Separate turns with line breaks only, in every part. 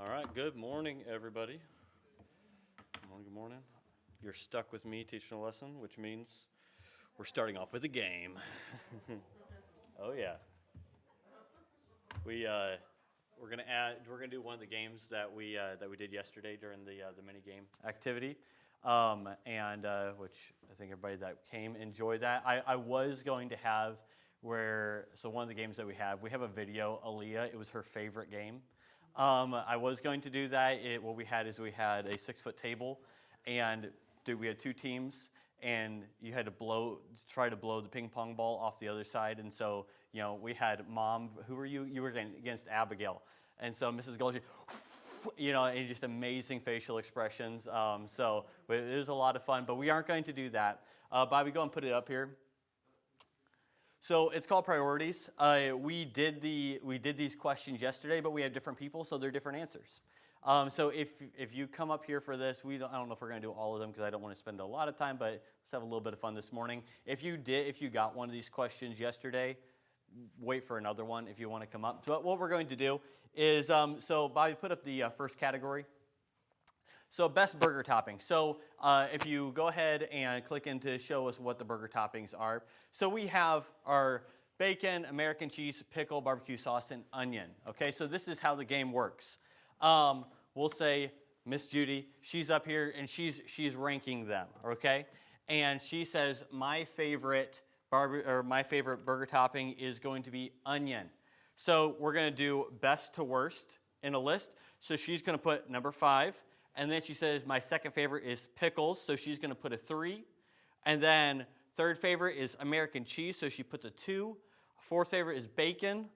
All right, good morning, everybody. Good morning. You're stuck with me teaching a lesson, which means we're starting off with a game. Oh yeah. We're gonna do one of the games that we did yesterday during the mini game activity, and which I think everybody that came enjoyed that. I was going to have one of the games that we have a video. Aaliyah, it was her favorite game. I was going to do that. What we had a 6-foot table, and we had two teams, and you had to try to blow the ping pong ball off the other side. And so, we had Mom. Who were you? You were against Abigail. And so Mrs. Golgi, and just amazing facial expressions. So it was a lot of fun, but we aren't going to do that. Bobby, go and put it up here. So it's called priorities. We did these questions yesterday, but we have different people, so they're different answers. So if you come up here for this, I don't know if we're going to do all of them because I don't want to spend a lot of time, but let's have a little bit of fun this morning. If you got one of these questions yesterday, wait for another one if you want to come up. But what we're going to do is, so Bobby, put up the first category. So best burger topping. So if you go ahead and click in to show us what the burger toppings are. So we have our bacon, American cheese, pickle, barbecue sauce, and onion. Okay, so this is how the game works. We'll say Miss Judy, she's up here and she's ranking them. Okay, and she says my favorite burger topping is going to be onion. So we're going to do best to worst in a list. So she's going to put number 5. And then she says, my second favorite is pickles, so she's going to put a 3. And then third favorite is American cheese, so she puts a 2. Fourth favorite is bacon.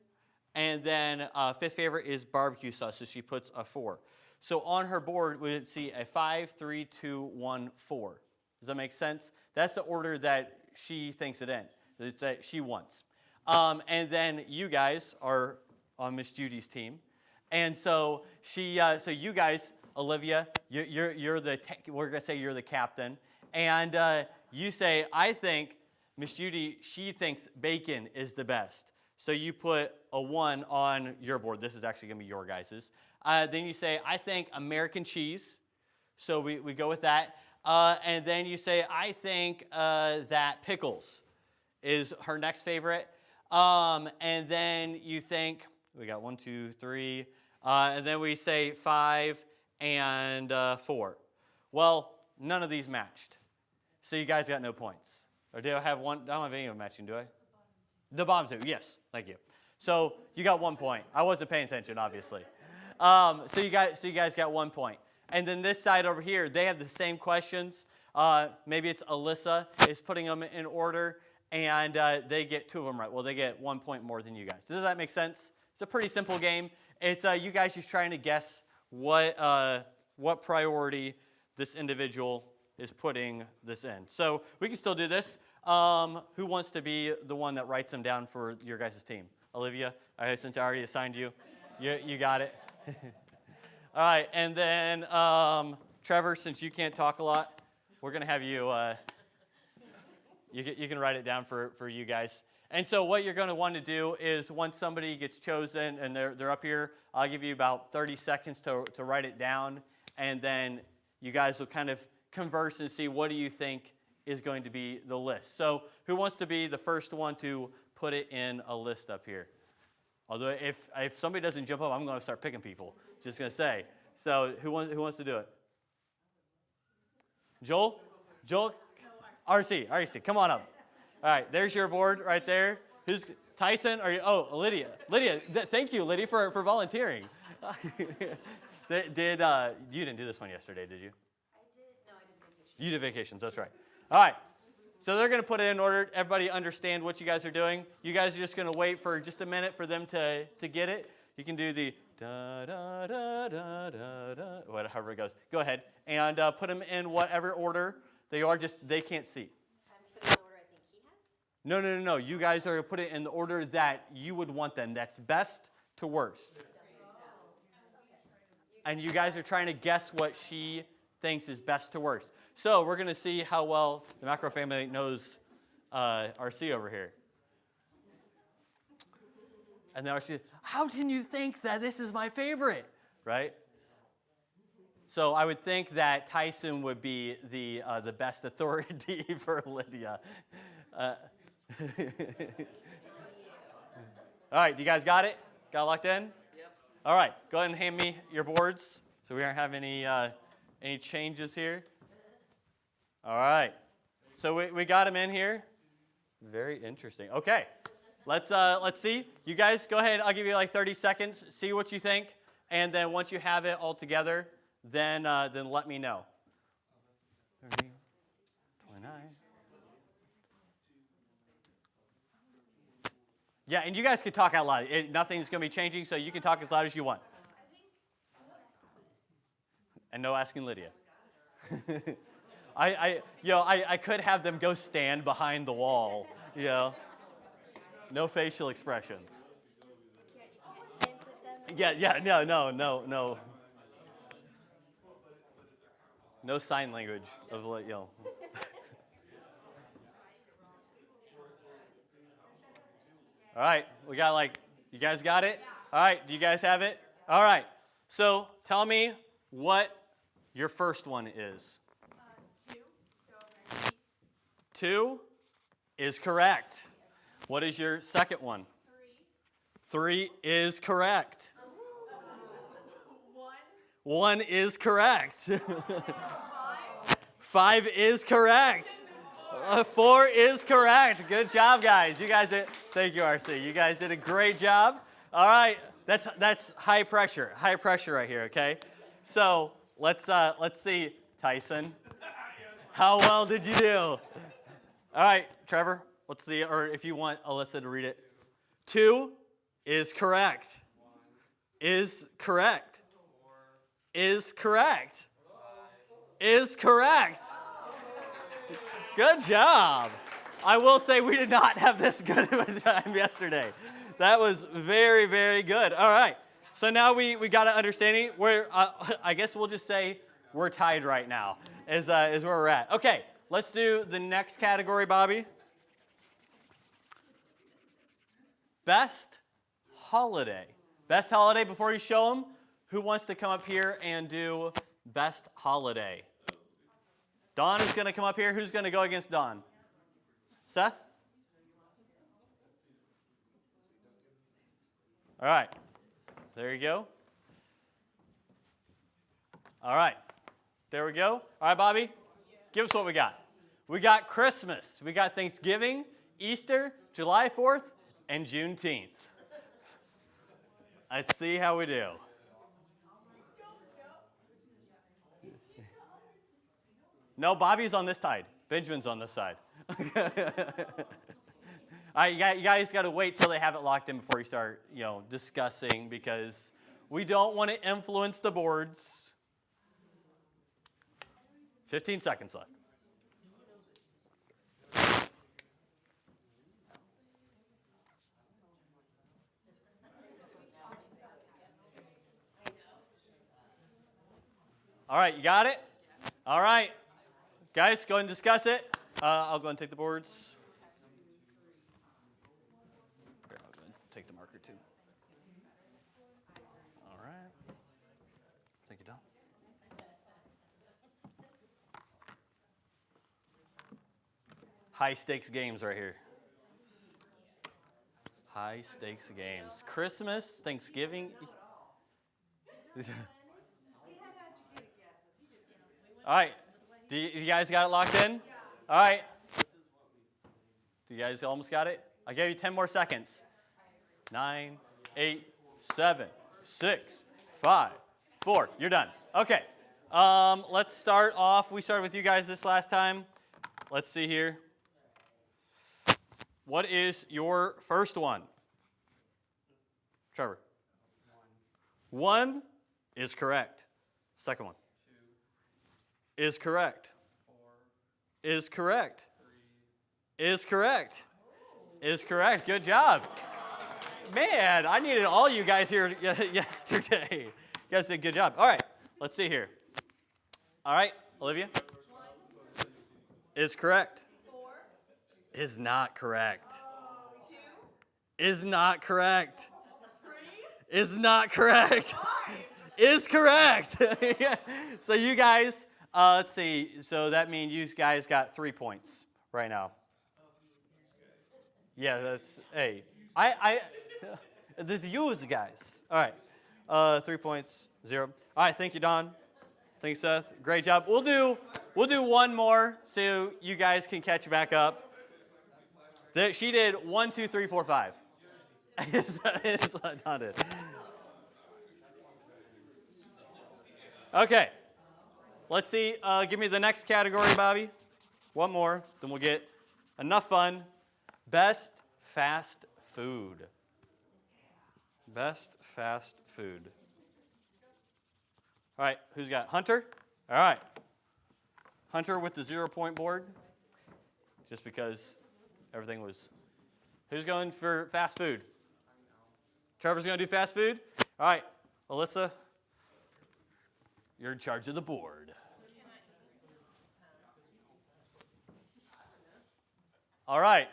And then fifth favorite is barbecue sauce, so she puts a 4. So on her board, we would see a 5, 3, 2, 1, 4. Does that make sense? That's the order that she thinks it in, that she wants. And then you guys are on Miss Judy's team. And so so you guys, Olivia, we're going to say you're the captain. And you say, I think Miss Judy, she thinks bacon is the best. So you put a 1 on your board. This is actually going to be your guys's. Then you say, I think American cheese. So we go with that. And then you say, I think that pickles is her next favorite. And then you think, we got 1, 2, 3. And then we say 5 and 4. Well, none of these matched. So you guys got no points. Or do I have one? I don't have any of them matching, do I? The bottom 2, yes. Thank you. So you got 1 point. I wasn't paying attention, obviously. So you guys got 1 point. And then this side over here, they have the same questions. Maybe it's Alyssa is putting them in order, and they get 2 of them right. Well, they get 1 point more than you guys. Does that make sense? It's a pretty simple game. It's you guys just trying to guess what priority this individual is putting this in. So we can still do this. Who wants to be the one that writes them down for your guys' team? Olivia, since I already assigned you, you got it. All right, and then Trevor, since you can't talk a lot, we're going to have you, you can write it down for you guys. And so what you're going to want to do is once somebody gets chosen and they're up here, I'll give you about 30 seconds to write it down, and then you guys will kind of converse and see what do you think is going to be the list. So who wants to be the first one to put it in a list up here? Although if somebody doesn't jump up, I'm going to start picking people. Just going to say. So who wants to do it? Joel? RC, come on up. All right, there's your board right there. Who's Tyson? Lydia. Thank you, Lydia, for volunteering. You didn't do this one yesterday, did you?
I did. No, I did vacations.
You did vacations, that's right. All right. So they're going to put it in order. Everybody understand what you guys are doing. You guys are just going to wait for just a minute for them to get it. You can do the da da da da da da, whatever it goes. Go ahead and put them in whatever order they are. Just they can't see.
I'm putting the order I think he has.
No. You guys are going to put it in the order that you would want them. That's best to worst. And you guys are trying to guess what she thinks is best to worst. So we're going to see how well the macro family knows RC over here. And then RC, how can you think that this is my favorite? Right? So I would think that Tyson would be the best authority for Lydia. All right, you guys got it? Got locked in?
Yep.
All right, go ahead and hand me your boards so we don't have any changes here. All right, so we got them in here. Very interesting. Okay, let's see. You guys go ahead. I'll give you like 30 seconds. See what you think, and then once you have it all together, then let me know. 30, 29. Yeah, and you guys can talk out loud. Nothing's going to be changing, so you can talk as loud as you want. And no asking Lydia. I could have them go stand behind the wall, No facial expressions. Yeah, no. No sign language of, All right, we got you guys got it? All right, do you guys have it? All right, so tell me what your first one is. 2 is correct. What is your second one? 3 is correct. 1 is correct. 5 is correct. 4 is correct. Good job, guys. You guys did. Thank you, RC. You guys did a great job. All right, that's high pressure right here. Okay, so let's see, Tyson. How well did you do? All right, Trevor. Or if you want Alyssa to read it. 2 is correct. Is correct. Is correct. Is correct. Good job. I will say we did not have this good of a time yesterday. That was very, very good. All right. So now we got an understanding. I guess we'll just say we're tied right now is where we're at. Okay, let's do the next category, Bobby. Best holiday. Best holiday. Before you show them, who wants to come up here and do best holiday? Dawn is going to come up here. Who's going to go against Dawn? Seth? All right. There you go. All right. There we go. All right, Bobby, give us what we got. We got Christmas. We got Thanksgiving, Easter, July 4th, and Juneteenth. Let's see how we do. No, Bobby's on this side. Benjamin's on this side. All right, you guys got to wait till they have it locked in before you start, discussing, because we don't want to influence the boards. 15 seconds left. All right, you got it? All right. Guys, go ahead and discuss it. I'll go and take the boards. Here, I'll go and take the marker too. All right. Thank you, Don. High stakes games right here. High stakes games. Christmas, Thanksgiving. All right. Do you guys got it locked in? All right. Do you guys almost got it? I gave you 10 more seconds. 9, 8, 7, 6, 5, 4. You're done. Okay. Let's start off. We started with you guys this last time. Let's see here. What is your first one? Trevor. 1 is correct. Second one. Is correct. 4. Is correct. 3. Is correct. Is correct. Good job. Man, I needed all you guys here yesterday. You guys did a good job. All right, let's see here. All right, Olivia.
1.
Is correct.
4.
Is not correct.
2.
Is not correct.
3.
Is not correct. Is correct. So you guys, let's see. So that means you guys got 3 points right now. Yeah, that's, hey. This is you guys. All right. 3 points, 0. All right, thank you, Don. Thanks, Seth. Great job. We'll do one more so you guys can catch back up. She did 1, 2, 3, 4, 5. It's Don did. Okay. Let's see. Give me the next category, Bobby. One more, then we'll get enough fun. Best fast food. Best fast food. All right, who's got Hunter? All right. Hunter with the 0-point board. Just because everything was. Who's going for fast food? Trevor's going to do fast food? All right, Alyssa, you're in charge of the board. All right.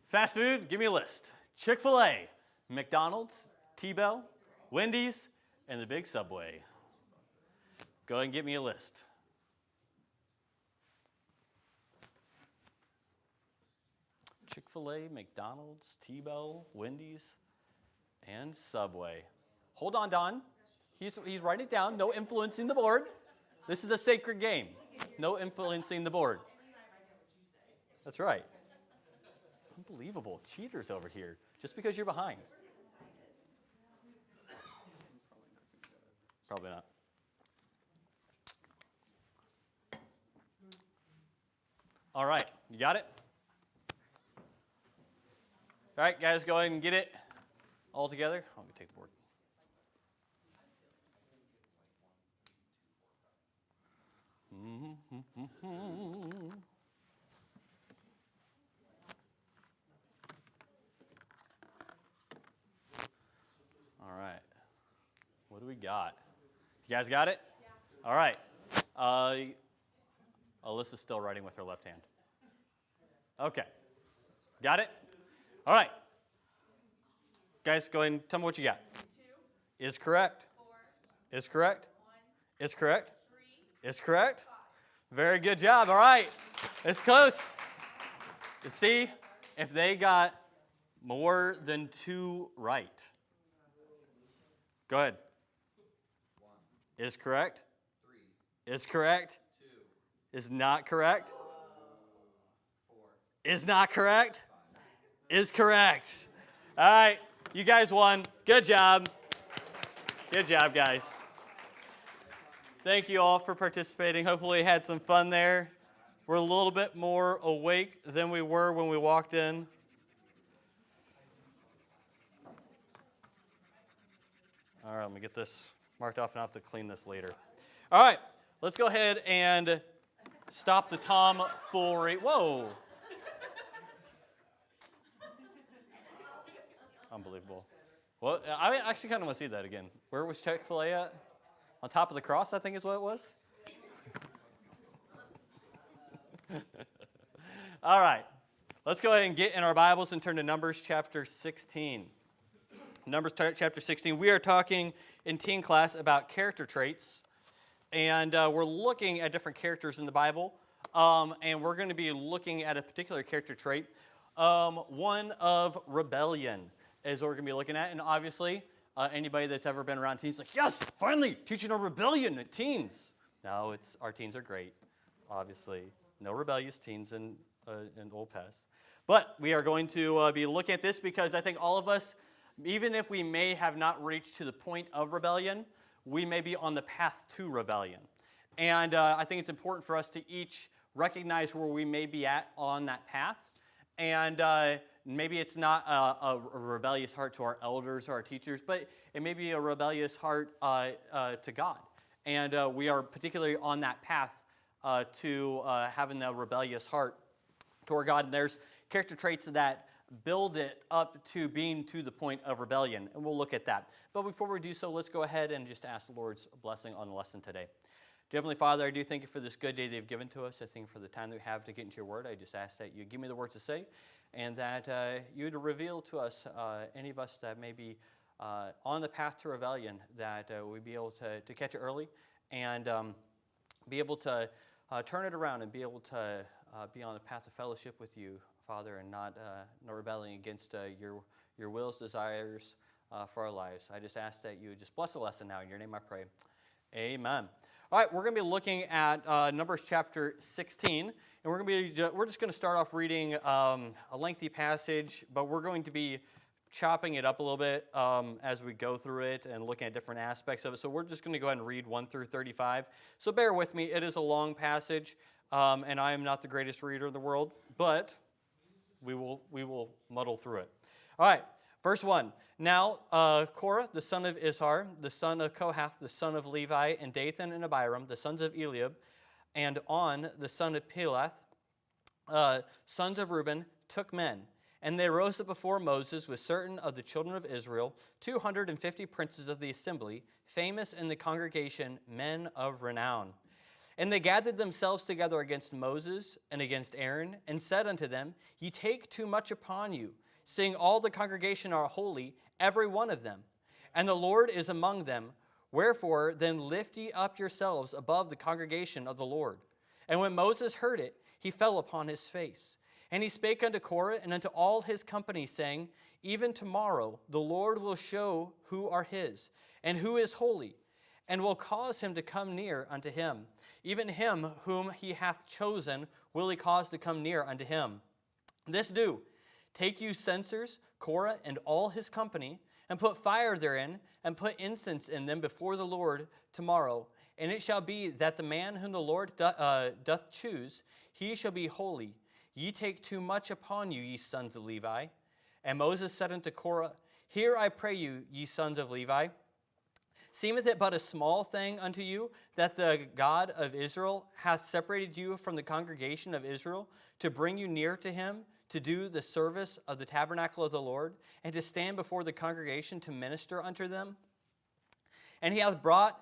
Fast food, give me a list. Chick-fil-A, McDonald's, T-Bell, Wendy's, and the big Subway. Go ahead and get me a list. Chick-fil-A, McDonald's, T-Bell, Wendy's, and Subway. Hold on, Don. He's writing it down. No influencing the board. This is a sacred game. No influencing the board. That's right. Unbelievable. Cheaters over here. Just because you're behind. Probably not. All right. You got it? All right, guys, go ahead and get it all together. Let me take the board. All right. What do we got? You guys got it? Yeah. All right. Alyssa's still writing with her left hand. Okay. Got it? All right. Guys, go ahead and tell me what you got. 2 is correct. 4 is correct. 1 is correct. 3 is correct. 5. Very good job. All right. It's close. Let's see if they got more than 2 right. Go ahead. 1 is correct. 3 is correct. 2 is not correct. 4 is not correct. 5 is correct. All right. You guys won. Good job. Good job, guys. Thank you all for participating. Hopefully you had some fun there. We're a little bit more awake than we were when we walked in. All right, let me get this marked off, and I'll have to clean this later. All right, let's go ahead and stop the tomfoolery. Whoa. Unbelievable. Well, I actually kind of want to see that again. Where was Chick-fil-A at? On top of the cross, I think is what it was. All right. Let's go ahead and get in our Bibles and turn to Numbers chapter 16. Numbers chapter 16. We are talking in teen class about character traits. And we're looking at different characters in the Bible. And we're going to be looking at a particular character trait. One of rebellion is what we're going to be looking at. And obviously, anybody that's ever been around teens is like, yes, finally, teaching a rebellion at teens. No, our teens are great, obviously. No rebellious teens in Old Paths. But we are going to be looking at this because I think all of us, even if we may have not reached to the point of rebellion, we may be on the path to rebellion. And I think it's important for us to each recognize where we may be at on that path. And maybe it's not a rebellious heart to our elders or our teachers, but it may be a rebellious heart to God. And we are particularly on that path to having a rebellious heart toward God. And there's character traits that build it up to being to the point of rebellion. And we'll look at that. But before we do so, let's go ahead and just ask the Lord's blessing on the lesson today. Dear Heavenly Father, I do thank you for this good day that you've given to us. I thank you for the time that we have to get into your word. I just ask that you give me the words to say and that you would reveal to us, any of us that may be on the path to rebellion, that we'd be able to catch it early and be able to turn it around and be able to be on the path of fellowship with you, Father, and not rebelling against your wills, desires for our lives. I just ask that you would just bless the lesson now. In your name I pray. Amen. All right, we're going to be looking at Numbers chapter 16, and we're just going to start off reading a lengthy passage, but we're going to be chopping it up a little bit as we go through it and looking at different aspects of it. So we're just going to go ahead and read 1 through 35. So bear with me. It is a long passage, and I am not the greatest reader in the world, but we will muddle through it. All right, verse 1. Now Korah, the son of Izhar, the son of Kohath, the son of Levi, and Dathan and Abiram, the sons of Eliab, and On, the son of Peleth, sons of Reuben, took men. And they rose up before Moses with certain of the children of Israel, 250 princes of the assembly, famous in the congregation, men of renown. And they gathered themselves together against Moses and against Aaron, and said unto them, Ye take too much upon you, seeing all the congregation are holy, every one of them. And the Lord is among them. Wherefore then lift ye up yourselves above the congregation of the Lord. And when Moses heard it, he fell upon his face. And he spake unto Korah and unto all his company, saying, Even tomorrow the Lord will show who are his, and who is holy, and will cause him to come near unto him. Even him whom he hath chosen will he cause to come near unto him. This do, take you censers, Korah and all his company, and put fire therein, and put incense in them before the Lord tomorrow. And it shall be that the man whom the Lord doth choose, he shall be holy. Ye take too much upon you, ye sons of Levi. And Moses said unto Korah, Hear I pray you, ye sons of Levi. Seemeth it but a small thing unto you that the God of Israel hath separated you from the congregation of Israel to bring you near to him, to do the service of the tabernacle of the Lord, and to stand before the congregation to minister unto them? And he hath brought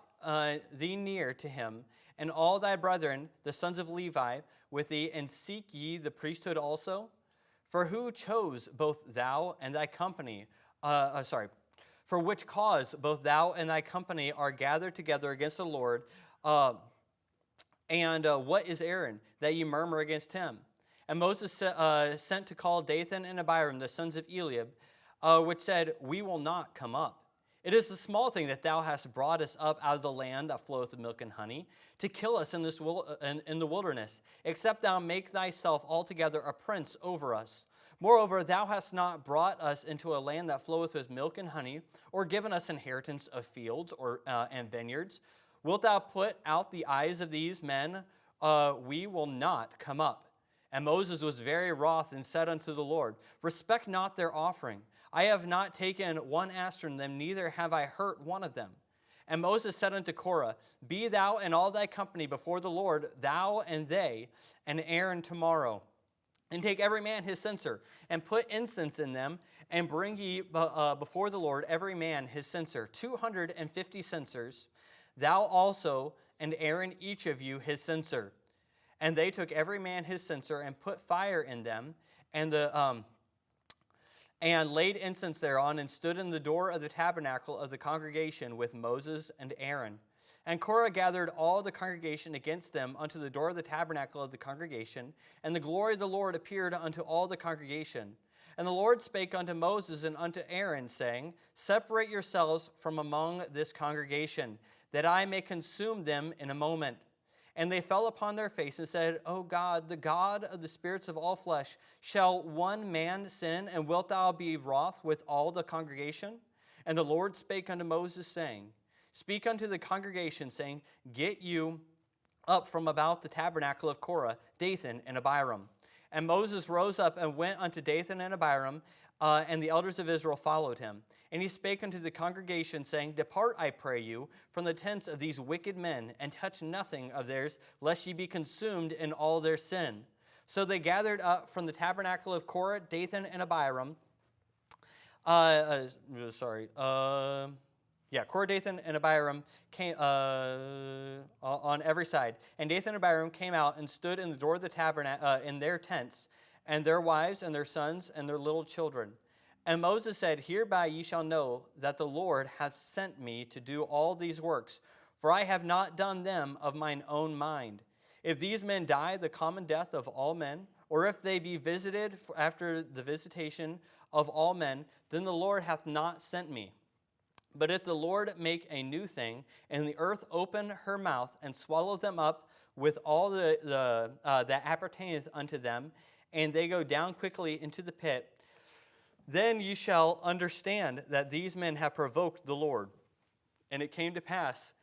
thee near to him, and all thy brethren, the sons of Levi, with thee, and seek ye the priesthood also? For who chose both thou and thy company, for which cause both thou and thy company are gathered together against the Lord, and what is Aaron, that ye murmur against him? And Moses sent to call Dathan and Abiram, the sons of Eliab, which said, We will not come up. It is the small thing that thou hast brought us up out of the land that floweth with milk and honey, to kill us in the wilderness, except thou make thyself altogether a prince over us. Moreover, thou hast not brought us into a land that floweth with milk and honey, or given us inheritance of fields and vineyards. Wilt thou put out the eyes of these men? We will not come up. And Moses was very wroth and said unto the Lord, Respect not their offering. I have not taken one ass from them, neither have I hurt one of them. And Moses said unto Korah, Be thou and all thy company before the Lord, thou and they, and Aaron tomorrow. And take every man his censer, and put incense in them, and bring ye before the Lord every man his censer, 250 censers, thou also, and Aaron each of you his censer. And they took every man his censer, and put fire in them, and laid incense thereon, and stood in the door of the tabernacle of the congregation with Moses and Aaron. And Korah gathered all the congregation against them unto the door of the tabernacle of the congregation, and the glory of the Lord appeared unto all the congregation. And the Lord spake unto Moses and unto Aaron, saying, Separate yourselves from among this congregation, that I may consume them in a moment. And they fell upon their face and said, O God, the God of the spirits of all flesh, shall one man sin, and wilt thou be wroth with all the congregation? And the Lord spake unto Moses, saying, Speak unto the congregation, saying, Get you up from about the tabernacle of Korah, Dathan, and Abiram. And Moses rose up and went unto Dathan and Abiram, and the elders of Israel followed him. And he spake unto the congregation, saying, Depart, I pray you, from the tents of these wicked men, and touch nothing of theirs, lest ye be consumed in all their sin. So they gathered up from the tabernacle of Korah, Dathan, and Abiram. Korah, Dathan, and Abiram came on every side. And Dathan and Abiram came out and stood in the door of the tabernacle in their tents, and their wives and their sons and their little children. And Moses said, Hereby ye shall know that the Lord hath sent me to do all these works. for I have not done them of mine own mind. If these men die the common death of all men, or if they be visited after the visitation of all men, then the Lord hath not sent me. But if the Lord make a new thing, and the earth open her mouth, and swallow them up with all that appertaineth unto them, and they go down quickly into the pit, then ye shall understand that these men have provoked the Lord. And it came to pass,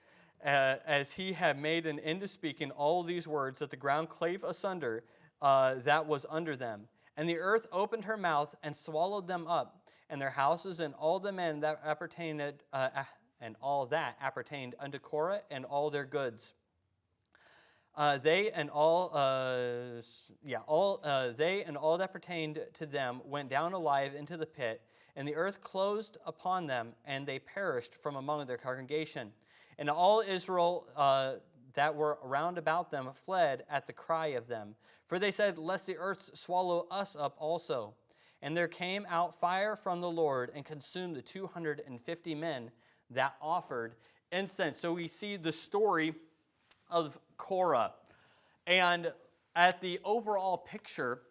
as he had made an end of speaking all these words, that the ground clave asunder that was under them. And the earth opened her mouth and swallowed them up, and their houses, and all the men that appertained, and all that appertained unto Korah, and all their goods. They and all that pertained to them went down alive into the pit, and the earth closed upon them, and they perished from among their congregation. And all Israel that were round about them fled at the cry of them, for they said, lest the earth swallow us up also. And there came out fire from the Lord and consumed the 250 men that offered incense. So we see the story of Korah. And at the overall picture,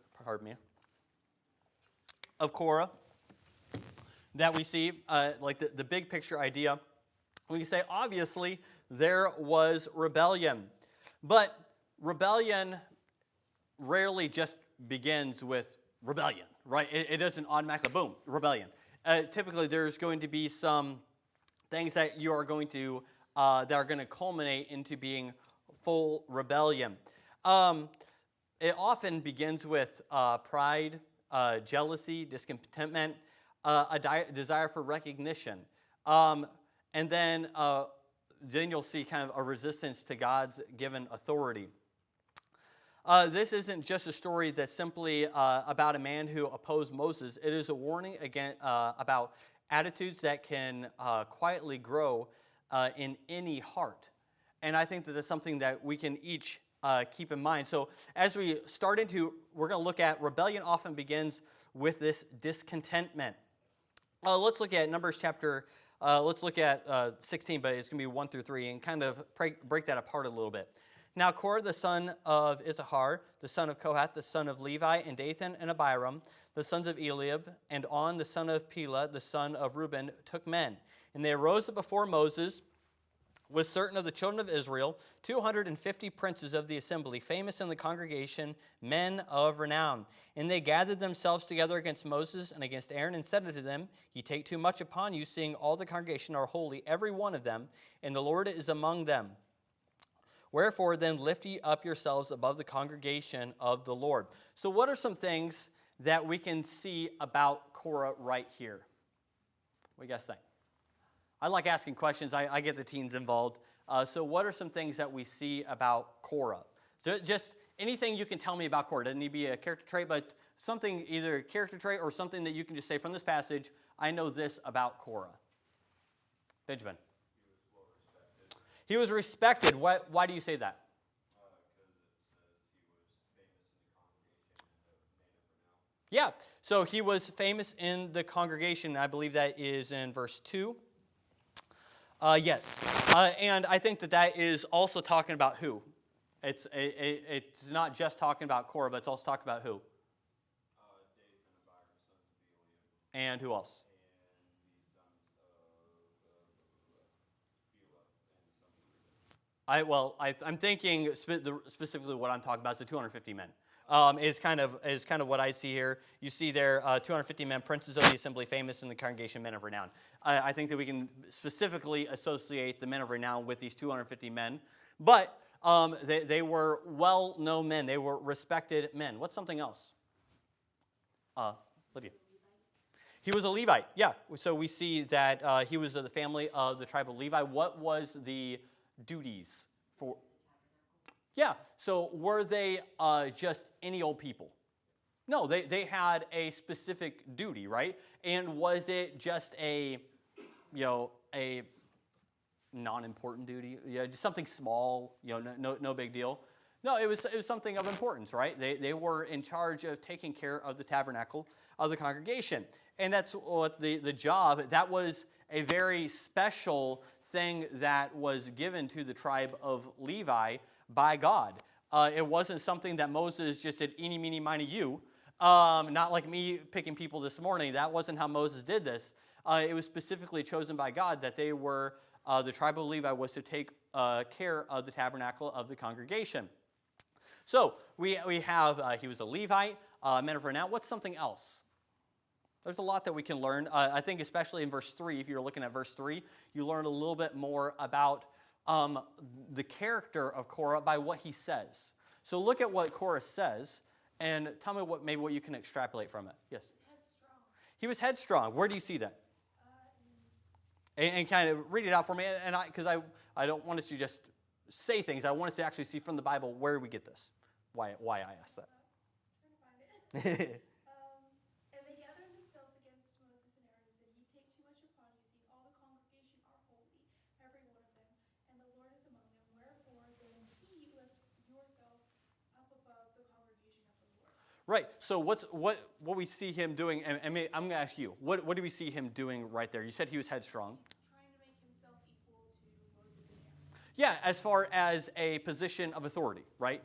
of Korah that we see, like the big picture idea, we can say obviously there was rebellion. But rebellion rarely just begins with rebellion, right? It doesn't automatically, boom, rebellion. Typically, there's going to be some things that you are going to that are going to culminate into being full rebellion. It often begins with pride, jealousy, discontentment, a desire for recognition, and then you'll see kind of a resistance to God's given authority. This isn't just a story that's simply about a man who opposed Moses. It is a warning again about attitudes that can quietly grow in any heart. And I think that that's something that we can each keep in mind. So as we start into, we're going to look at rebellion often begins with this discontentment. Let's look at Numbers chapter, let's look at 16, but it's going to be 1 through 3, and kind of break that apart a little bit. Now Korah, the son of Issachar, the son of Kohath, the son of Levi, and Dathan and Abiram, the sons of Eliab, and On, the son of Pelah, the son of Reuben, took men. And they arose up before Moses with certain of the children of Israel, 250 princes of the assembly, famous in the congregation, men of renown. And they gathered themselves together against Moses and against Aaron, and said unto them, Ye take too much upon you, seeing all the congregation are holy, every one of them, and the Lord is among them. Wherefore then lift ye up yourselves above the congregation of the Lord. So what are some things that we can see about Korah right here? What do you guys think? I like asking questions. I get the teens involved. So what are some things that we see about Korah? So just anything you can tell me about Korah. Doesn't need to be a character trait, but something, either a character trait or something that you can just say from this passage, I know this about Korah. Benjamin. He was respected. Why do you say that? Yeah, so he was famous in the congregation. I believe that is in verse 2. Yes, and I think that is also talking about who? It's not just talking about Korah, but it's also talking about who? And who else? I'm thinking specifically what I'm talking about is the 250 men. Is kind of what I see here. You see there 250 men, princes of the assembly, famous in the congregation, men of renown. I think that we can specifically associate the men of renown with these 250 men. But they were well-known men. They were respected men. What's something else? Lydia. He was a Levite, yeah. So we see that he was of the family of the tribe of Levi. What was the duties for? Yeah, so were they just any old people? No, they had a specific duty, right? And was it just a non-important duty? Yeah, just something small, no big deal. No, it was something of importance, right? They were in charge of taking care of the tabernacle of the congregation. And that's what the job, that was a very special thing that was given to the tribe of Levi by God. It wasn't something that Moses just did eeny, meeny, miny, you. Not like me picking people this morning. That wasn't how Moses did this. It was specifically chosen by God that they were, the tribe of Levi was to take care of the tabernacle of the congregation. So we have, he was a Levite, men of renown. What's something else? There's a lot that we can learn. I think especially in verse 3, if you're looking at verse 3, you learn a little bit more about the character of Korah by what he says. So look at what Korah says, and tell me maybe what you can extrapolate from it. Yes?
Headstrong.
He was headstrong. Where do you see that? And kind of read it out for me, and because I don't want us to just say things. I want us to actually see from the Bible where we get this, why I asked that.
Trying to find it. And they gathered themselves against Moses and Aaron and said, "Ye take too much upon you, seeing all the congregation are holy, every one of them, and the Lord is among them. Wherefore then ye lift yourselves up above the congregation of the Lord."
Right. So what we see him doing, and I'm going to ask you, what do we see him doing right there? You said he was headstrong.
Trying to make himself equal to Moses and Aaron.
Yeah, as far as a position of authority, right?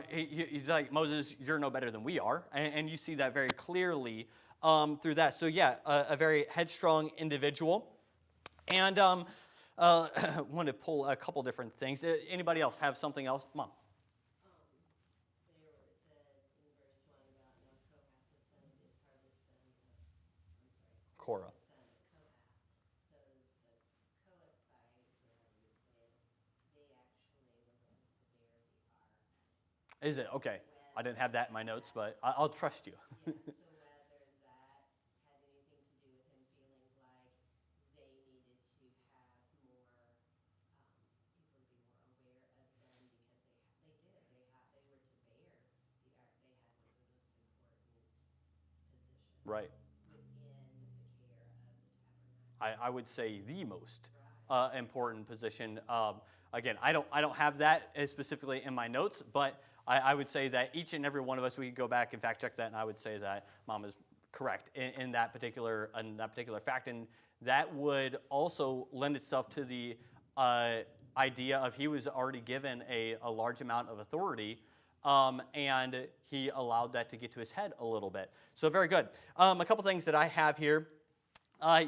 He's like, Moses, you're no better than we are. And you see that very clearly through that. So yeah, a very headstrong individual. And I want to pull a couple different things. Anybody else have something else? Mom. Korah. Is it? Okay. I didn't have that in my notes, but I'll trust you.
So whether that had anything to do with him feeling like they needed to have more, people to be more aware of them because they were to bear the ark. They had one of the most important positions.
Right.
Within the care of the tabernacle.
I would say the most important position. Again, I don't have that specifically in my notes, but I would say that each and every one of us, we could go back and fact check that, and I would say that Mom is correct in that particular fact, and that would also lend itself to the idea of he was already given a large amount of authority, and he allowed that to get to his head a little bit. So very good. A couple things that I have here.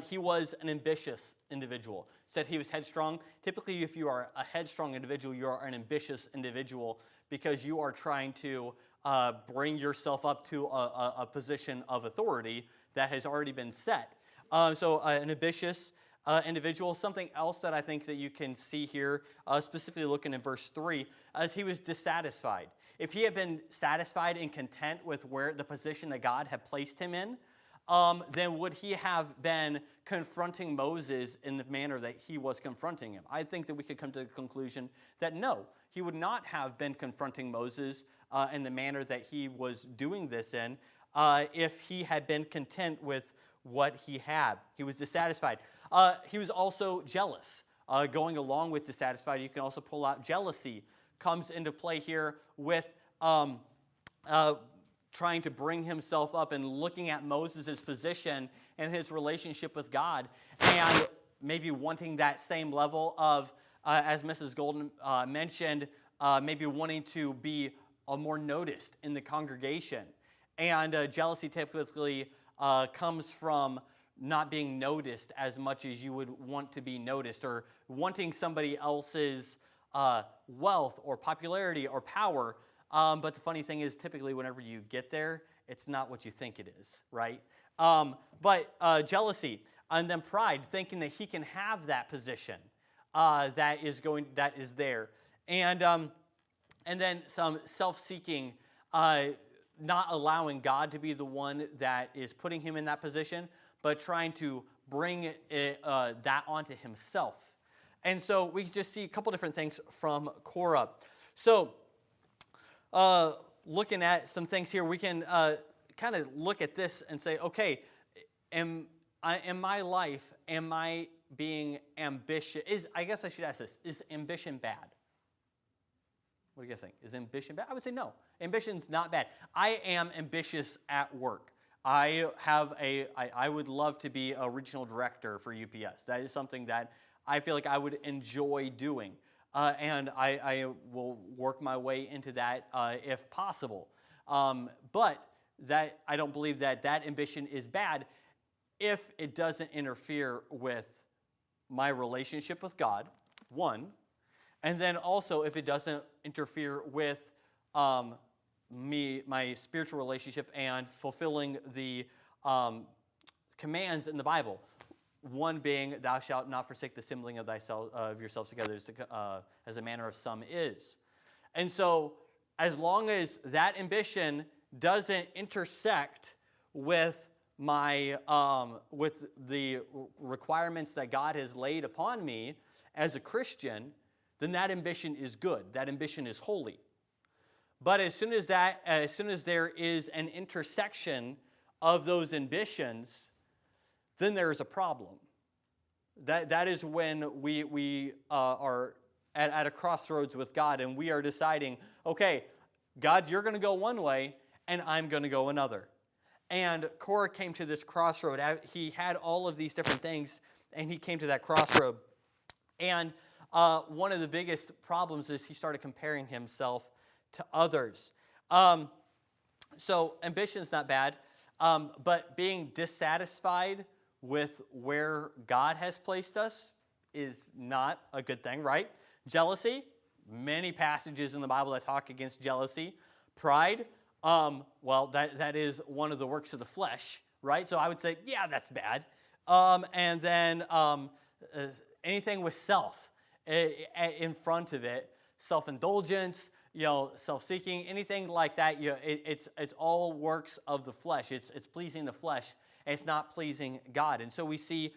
He was an ambitious individual. Said he was headstrong. Typically, if you are a headstrong individual, you are an ambitious individual because you are trying to bring yourself up to a position of authority that has already been set. So an ambitious individual. Something else that I think that you can see here, specifically looking in verse 3, as he was dissatisfied. If he had been satisfied and content with where the position that God had placed him in, then would he have been confronting Moses in the manner that he was confronting him? I think that we could come to the conclusion that no, he would not have been confronting Moses in the manner that he was doing this in if he had been content with what he had. He was dissatisfied. He was also jealous. Going along with dissatisfied, you can also pull out jealousy comes into play here with trying to bring himself up and looking at Moses' position and his relationship with God and maybe wanting that same level of, as Mrs. Golden mentioned, maybe wanting to be more noticed in the congregation. And jealousy typically comes from not being noticed as much as you would want to be noticed, or wanting somebody else's wealth or popularity or power. But the funny thing is, typically whenever you get there, it's not what you think it is, right? But jealousy, and then pride, thinking that he can have that position that is there, and then some self-seeking, not allowing God to be the one that is putting him in that position, but trying to bring that onto himself. And so we just see a couple different things from Korah. So looking at some things here, we can kind of look at this and say, okay, in my life, am I being ambitious? I guess I should ask this, is ambition bad? What do you guys think? Is ambition bad? I would say no. Ambition's not bad. I am ambitious at work. I would love to be a regional director for UPS. That is something that I feel like I would enjoy doing. And I will work my way into that if possible. But that I don't believe that ambition is bad if it doesn't interfere with my relationship with God, one, and then also if it doesn't interfere with my spiritual relationship and fulfilling the commands in the Bible. One being, thou shalt not forsake the assembling of yourselves together as a manner of some is. And so as long as that ambition doesn't intersect with with the requirements that God has laid upon me as a Christian, then that ambition is good. That ambition is holy. But as soon as there is an intersection of those ambitions, then there is a problem. That is when we are at a crossroads with God, and we are deciding, okay, God, you're going to go one way, and I'm going to go another. And Korah came to this crossroad. He had all of these different things, and he came to that crossroad. And one of the biggest problems is he started comparing himself to others. So ambition's not bad, but being dissatisfied with where God has placed us is not a good thing, right? Jealousy, many passages in the Bible that talk against jealousy. Pride, well, that is one of the works of the flesh, right? So I would say, yeah, that's bad. And then anything with self in front of it, self-indulgence, self-seeking, anything like that, it's all works of the flesh. It's pleasing the flesh. It's not pleasing God. And so we see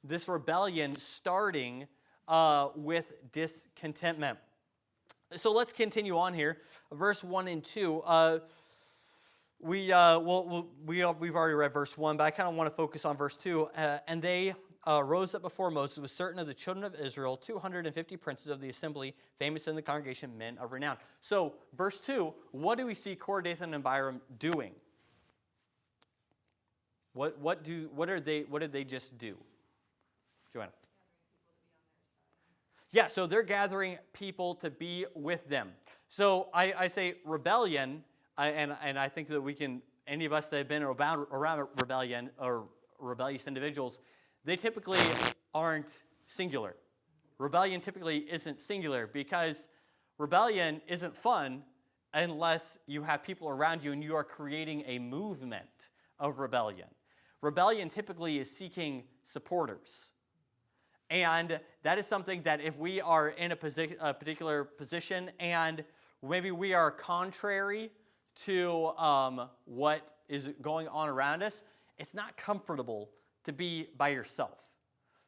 this rebellion starting with discontentment. So let's continue on here. Verse 1 and 2. We've already read verse 1, but I kind of want to focus on verse 2. And they rose up before Moses with certain of the children of Israel, 250 princes of the assembly, famous in the congregation, men of renown. So verse 2, what do we see Korah, Dathan, and Abiram doing? What did they just do? Joanna. Yeah, so they're gathering people to be with them. So I say rebellion, and I think that any of us that have been around rebellion or rebellious individuals, they typically aren't singular. Rebellion typically isn't singular because rebellion isn't fun unless you have people around you and you are creating a movement of rebellion. Rebellion typically is seeking supporters. And that is something that if we are in a particular position and maybe we are contrary to what is going on around us, it's not comfortable to be by yourself.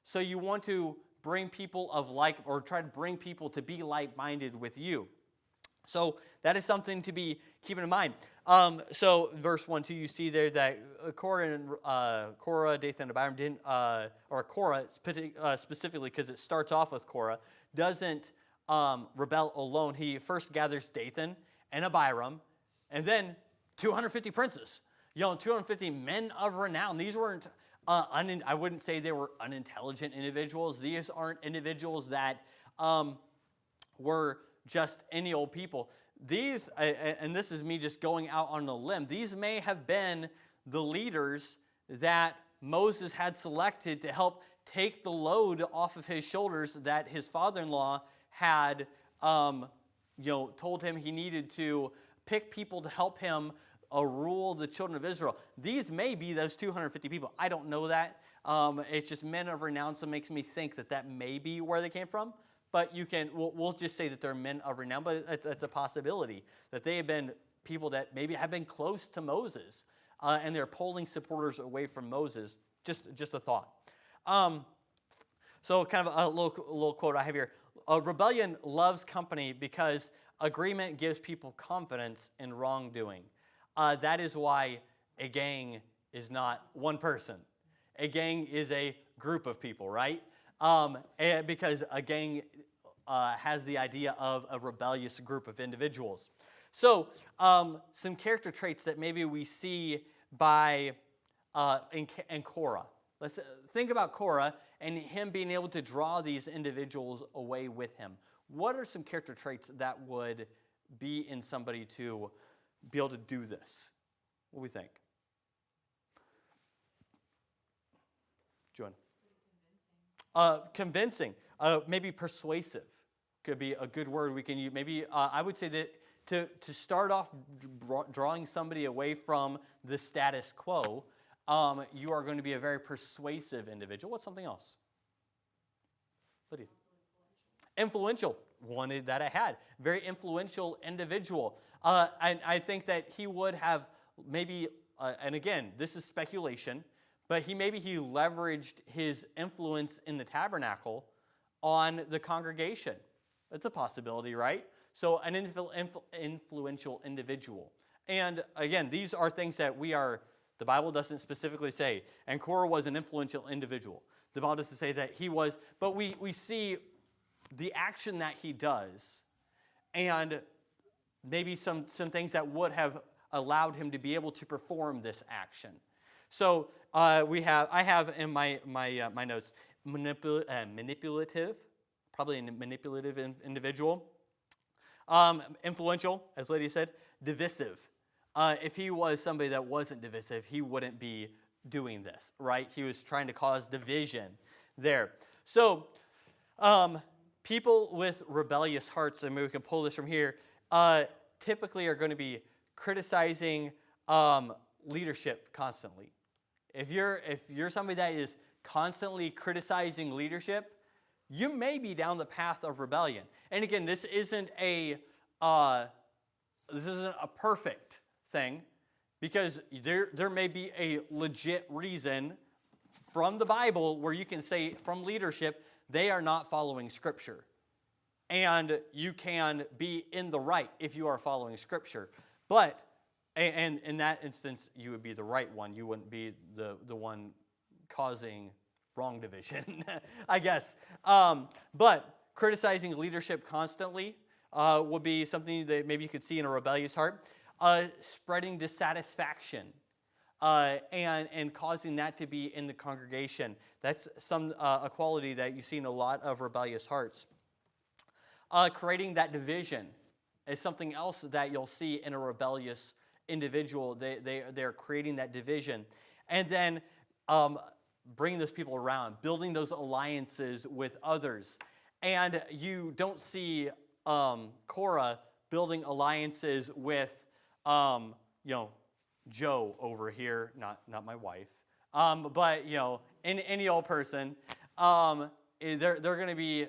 So you want to bring people or try to bring people to be like-minded with you. So that is something to be keeping in mind. So verse 1, 2, you see there that Korah, Dathan, and Abiram didn't, or Korah specifically, because it starts off with Korah, doesn't rebel alone. He first gathers Dathan and Abiram, and then 250 princes. 250 men of renown. These weren't, I wouldn't say they were unintelligent individuals. These aren't individuals that were just any old people. These, and this is me just going out on a limb, these may have been the leaders that Moses had selected to help take the load off of his shoulders that his father-in-law had told him he needed to pick people to help him rule the children of Israel. These may be those 250 people. I don't know that. It's just men of renown, so it makes me think that may be where they came from. But we'll just say that they're men of renown, but it's a possibility that they have been people that maybe have been close to Moses, and they're pulling supporters away from Moses. Just a thought. So kind of a little quote I have here. Rebellion loves company because agreement gives people confidence in wrongdoing. That is why a gang is not one person. A gang is a group of people, right? Because a gang has the idea of a rebellious group of individuals. So some character traits that maybe we see in Korah. Let's think about Korah and him being able to draw these individuals away with him. What are some character traits that would be in somebody to be able to do this? What do we think? Joanne? Convincing. Maybe persuasive could be a good word we can use. Maybe I would say that to start off drawing somebody away from the status quo, you are going to be a very persuasive individual. What's something else? Lydia? Influential. One that I had. Very influential individual. I think that he would have maybe, and again, this is speculation, but he leveraged his influence in the tabernacle on the congregation. That's a possibility, right? So an influential individual. And again, these are things that the Bible doesn't specifically say. And Korah was an influential individual. The Bible doesn't say that he was, but we see the action that he does and maybe some things that would have allowed him to be able to perform this action. So I have in my notes manipulative, probably a manipulative individual. Influential, as Lydia said, divisive. If he was somebody that wasn't divisive, he wouldn't be doing this, right? He was trying to cause division there. So people with rebellious hearts, and maybe we can pull this from here, typically are going to be criticizing leadership constantly. If you're somebody that is constantly criticizing leadership, you may be down the path of rebellion. And again, this isn't a perfect thing, because there may be a legit reason from the Bible where you can say from leadership they are not following Scripture. And you can be in the right if you are following Scripture. But, and in that instance, you would be the right one. You wouldn't be the one causing wrong division, I guess. But criticizing leadership constantly would be something that maybe you could see in a rebellious heart. Spreading dissatisfaction and causing that to be in the congregation. That's a quality that you see in a lot of rebellious hearts. Creating that division is something else that you'll see in a rebellious individual. They're creating that division. And then bringing those people around, building those alliances with others. And you don't see Korah building alliances with, Joe over here, not my wife, but, any old person. They're going to be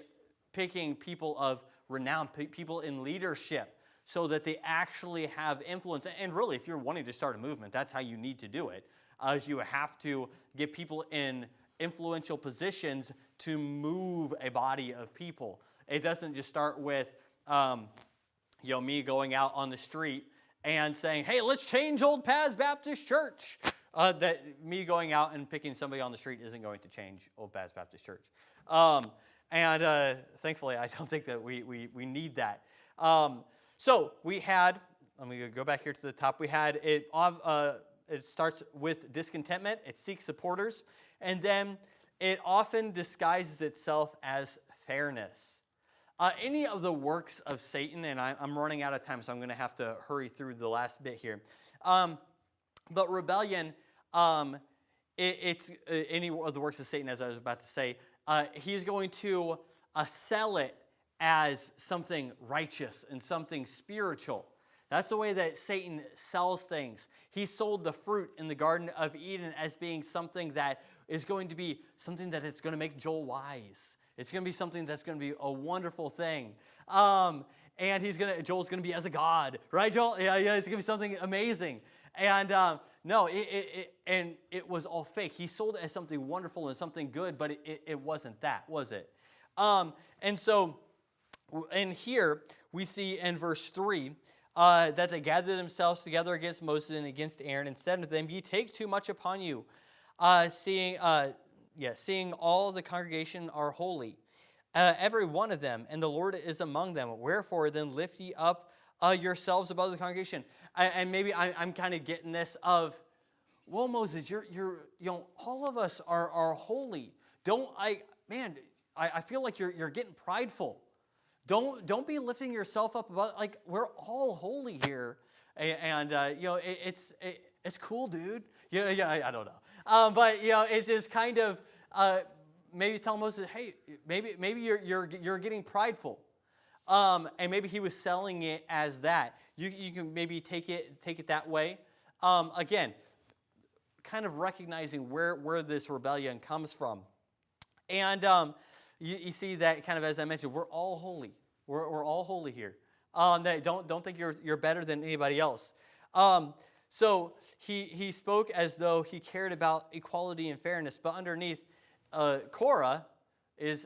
picking people of renown, people in leadership, so that they actually have influence. And really, if you're wanting to start a movement, that's how you need to do it. As you have to get people in influential positions to move a body of people. It doesn't just start with, me going out on the street and saying, "Hey, let's change Old Paths Baptist Church." That me going out and picking somebody on the street isn't going to change Old Paths Baptist Church. And thankfully, I don't think that we need that. So we had, let me go back here to the top. We had it starts with discontentment. It seeks supporters. And then it often disguises itself as fairness. Any of the works of Satan, and I'm running out of time, so I'm going to have to hurry through the last bit here. But rebellion, it's any of the works of Satan, as I was about to say, he's going to sell it as something righteous and something spiritual. That's the way that Satan sells things. He sold the fruit in the Garden of Eden as being something that is going to be something that is going to make Joel wise. It's going to be something that's going to be a wonderful thing. And Joel's going to be as a god, right, Joel? Yeah, it's going to be something amazing. And no, it was all fake. He sold it as something wonderful and something good, but it wasn't that, was it? And so, and here we see in verse 3 that they gathered themselves together against Moses and against Aaron and said unto them, "Ye take too much upon you, seeing all the congregation are holy, every one of them, and the Lord is among them. Wherefore then lift ye up yourselves above the congregation." And maybe I'm kind of getting this of, whoa, Moses, all of us are holy. I feel like you're getting prideful. Don't be lifting yourself up about, like, we're all holy here. And it's cool, dude. I don't know. But, it's just kind of, maybe tell Moses, hey, maybe you're getting prideful. And maybe he was selling it as that. You can maybe take it that way. Again, kind of recognizing where this rebellion comes from. And you see that kind of, as I mentioned, we're all holy. We're all holy here. Don't think you're better than anybody else. So he spoke as though he cared about equality and fairness, but underneath, Korah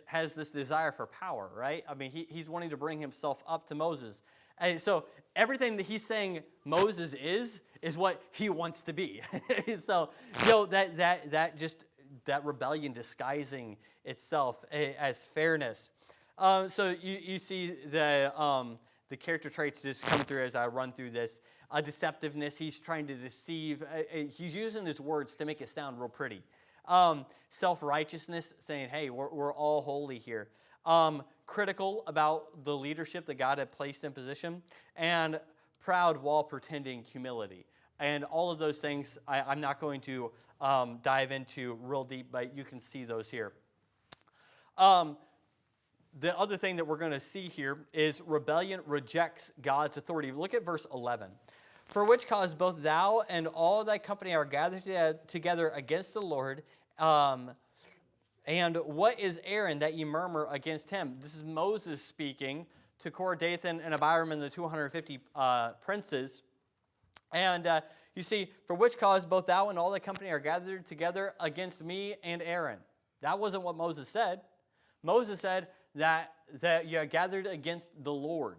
has this desire for power, right? I mean, he's wanting to bring himself up to Moses. And so everything that he's saying Moses is what he wants to be. So, that rebellion disguising itself as fairness. So you see the character traits just come through as I run through this. Deceptiveness, he's trying to deceive. He's using his words to make it sound real pretty. Self-righteousness, saying, hey, we're all holy here. Critical about the leadership that God had placed in position. And proud while pretending humility. And all of those things I'm not going to dive into real deep, but you can see those here. The other thing that we're going to see here is rebellion rejects God's authority. Look at verse 11. For which cause both thou and all thy company are gathered together against the Lord. And what is Aaron that ye murmur against him? This is Moses speaking to Korah, Dathan, and Abiram and the 250 princes. And you see, for which cause both thou and all thy company are gathered together against me and Aaron. That wasn't what Moses said. Moses said that you are gathered against the Lord.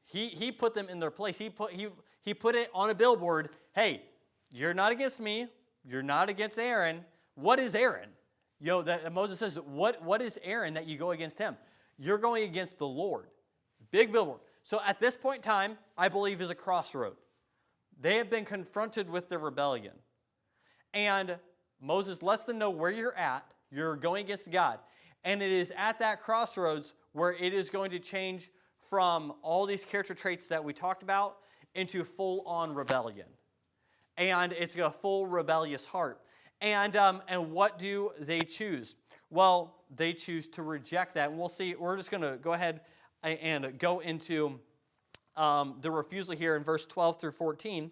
He put them in their place. He put it on a billboard. Hey, you're not against me. You're not against Aaron. What is Aaron? That Moses says, what is Aaron that you go against him? You're going against the Lord. Big billboard. So at this point in time, I believe is a crossroad. They have been confronted with their rebellion. And Moses lets them know where you're at. You're going against God. And it is at that crossroads where it is going to change from all these character traits that we talked about into full-on rebellion. And it's a full rebellious heart. And what do they choose? Well, they choose to reject that. And we'll see. We're just going to go ahead and go into the refusal here in verse 12 through 14.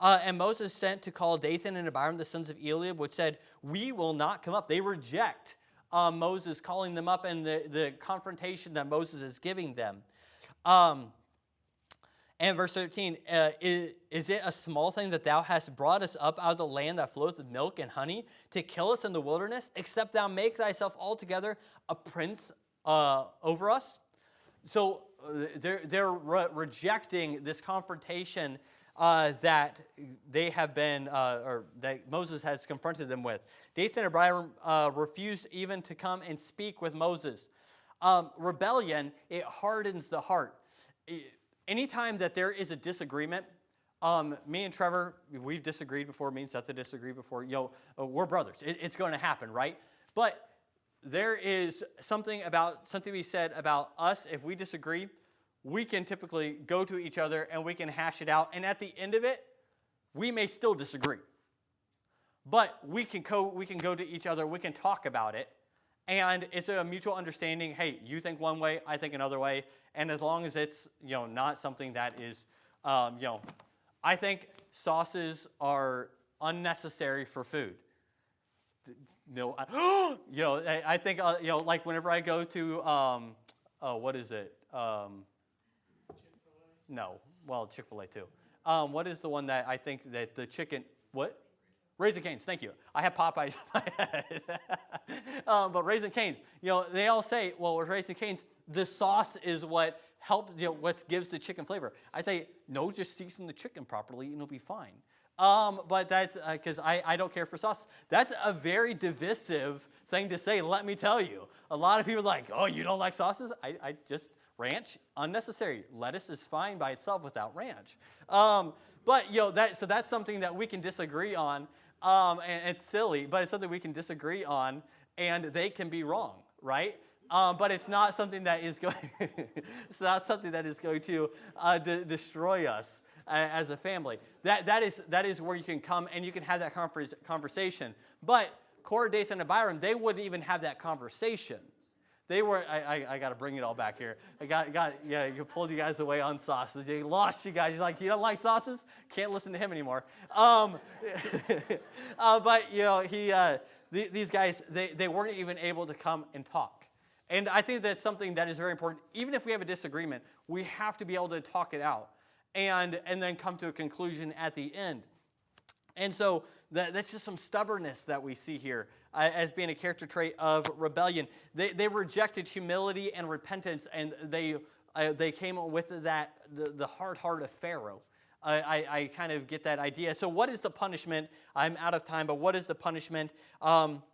And Moses sent to call Dathan and Abiram, the sons of Eliab, which said, we will not come up. They reject Moses calling them up and the confrontation that Moses is giving them. And verse 13, is it a small thing that thou hast brought us up out of the land that flows with milk and honey to kill us in the wilderness, except thou make thyself altogether a prince over us? So they're rejecting this confrontation that they have been, or that Moses has confronted them with. Dathan and Abiram refused even to come and speak with Moses. Rebellion, it hardens the heart. Anytime that there is a disagreement, me and Trevor, we've disagreed before. Me and Seth have disagreed before. We're brothers. It's going to happen, right? But there is something to be said about us. If we disagree, we can typically go to each other and we can hash it out. And at the end of it, we may still disagree. But we can go to each other. We can talk about it. And it's a mutual understanding. Hey, you think one way, I think another way. And as long as it's not something that is, I think sauces are unnecessary for food. I think like whenever I go to what is it? No, well, Chick-fil-A too. What is the one that I think that the chicken? What? Raising Cane's, thank you. I have Popeyes in my head. But Raising Cane's, they all say, well, with Raising Cane's, the sauce is what helps, what gives the chicken flavor. I say, no, just season the chicken properly and it'll be fine. But that's because I don't care for sauce. That's a very divisive thing to say, let me tell you. A lot of people are like, oh, you don't like sauces? I just, ranch, unnecessary. Lettuce is fine by itself without ranch. But, so that's something that we can disagree on. And it's silly, but it's something we can disagree on, and they can be wrong, right? But it's not something that is going. It's not something that is going to destroy us as a family. That is where you can come and you can have that conversation. But Korah, Dathan, and Abiram, they wouldn't even have that conversation. They were. I got to bring it all back here. You pulled you guys away on sauces. You lost you guys. You're like, you don't like sauces? Can't listen to him anymore. But these guys, they weren't even able to come and talk. And I think that's something that is very important. Even if we have a disagreement, we have to be able to talk it out and then come to a conclusion at the end. And so that's just some stubbornness that we see here as being a character trait of rebellion. They rejected humility and repentance, and they came with the hard heart of Pharaoh. I kind of get that idea. So what is the punishment? I'm out of time, but what is the punishment?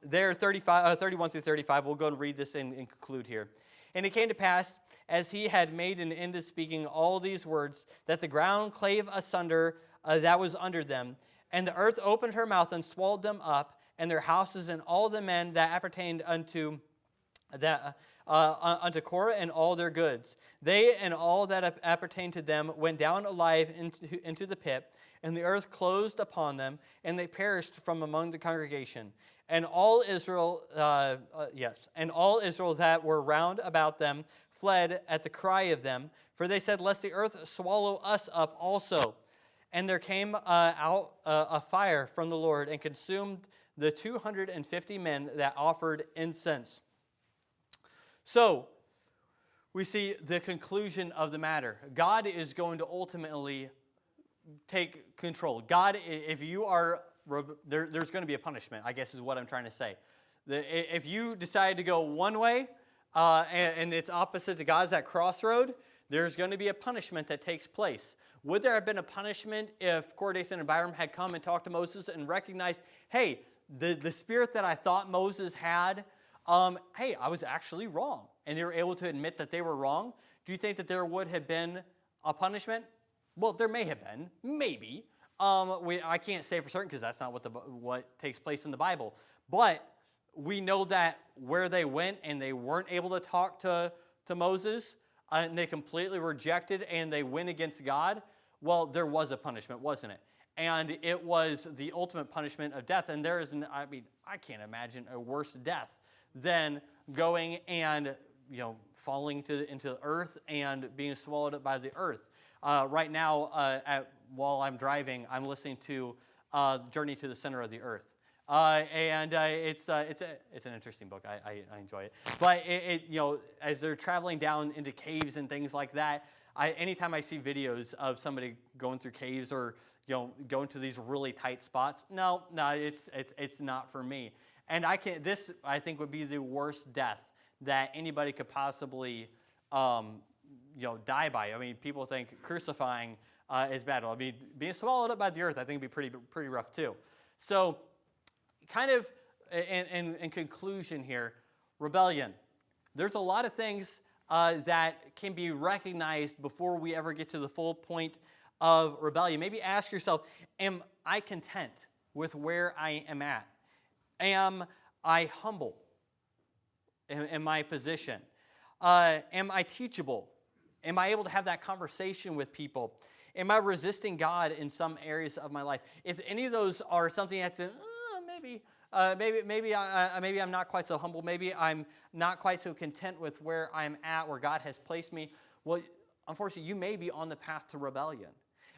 There, 31 through 35, we'll go and read this and conclude here. And it came to pass, as he had made an end of speaking all these words, that the ground clave asunder that was under them, and the earth opened her mouth and swallowed them up, and their houses and all the men that appertained unto Korah and all their goods. They and all that appertained to them went down alive into the pit, and the earth closed upon them, and they perished from among the congregation. And all Israel, and all Israel that were round about them fled at the cry of them, for they said, lest the earth swallow us up also. And there came out a fire from the Lord and consumed the 250 men that offered incense. So, we see the conclusion of the matter. God is going to ultimately take control. God, if you are, there's going to be a punishment, I guess is what I'm trying to say. If you decide to go one way and it's opposite to God's that crossroad, there's going to be a punishment that takes place. Would there have been a punishment if Korah, Dathan, and Abiram had come and talked to Moses and recognized, hey, the spirit that I thought Moses had, hey, I was actually wrong. And they were able to admit that they were wrong. Do you think that there would have been a punishment? Well, there may have been, maybe. I can't say for certain because that's not what takes place in the Bible. But we know that where they went and they weren't able to talk to Moses, and they completely rejected and they went against God, well, there was a punishment, wasn't it? And it was the ultimate punishment of death. And I can't imagine a worse death than going and falling into the earth and being swallowed up by the earth. Right now, while I'm driving, I'm listening to Journey to the Center of the Earth. It's an interesting book. I enjoy it. But as they're traveling down into caves and things like that, anytime I see videos of somebody going through caves or going to these really tight spots, no, it's not for me. And this I think would be the worst death that anybody could possibly die by. I mean, people think crucifying is bad. I mean, being swallowed up by the earth, I think would be pretty rough too. So, kind of in conclusion here, rebellion. There's a lot of things that can be recognized before we ever get to the full point of rebellion. Maybe ask yourself, am I content with where I am at? Am I humble in my position? Am I teachable? Am I able to have that conversation with people? Am I resisting God in some areas of my life? If any of those are something that's maybe I'm not quite so humble. Maybe I'm not quite so content with where I'm at, where God has placed me. Well, unfortunately, you may be on the path to rebellion.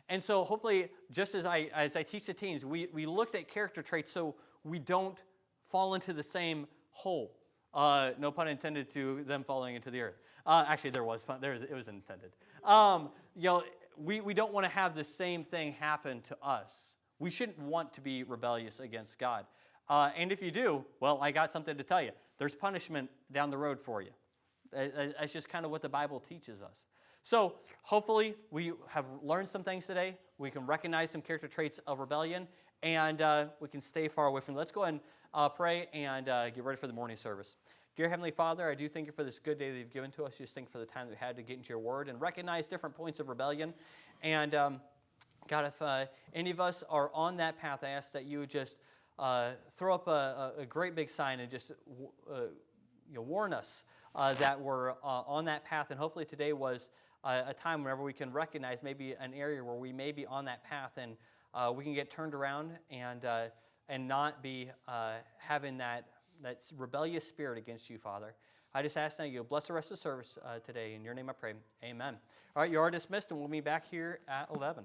And so hopefully, just as I teach the teens, we looked at character traits so we don't fall into the same hole. No pun intended to them falling into the earth. Actually, there was fun. It was intended. We don't want to have the same thing happen to us. We shouldn't want to be rebellious against God. And if you do, well, I got something to tell you. There's punishment down the road for you. That's just kind of what the Bible teaches us. So hopefully we have learned some things today. We can recognize some character traits of rebellion, and we can stay far away from them. Let's go ahead and pray and get ready for the morning service. Dear Heavenly Father, I do thank you for this good day that you've given to us. Just thank you for the time that we had to get into your word and recognize different points of rebellion. And God, if any of us are on that path, I ask that you would just throw up a great big sign and just warn us that we're on that path. And hopefully today was a time whenever we can recognize maybe an area where we may be on that path, and we can get turned around and not be having that rebellious spirit against you, Father. I just ask now you'll bless the rest of the service today. In your name I pray. Amen. All right, you are dismissed, and we'll be back here at 11.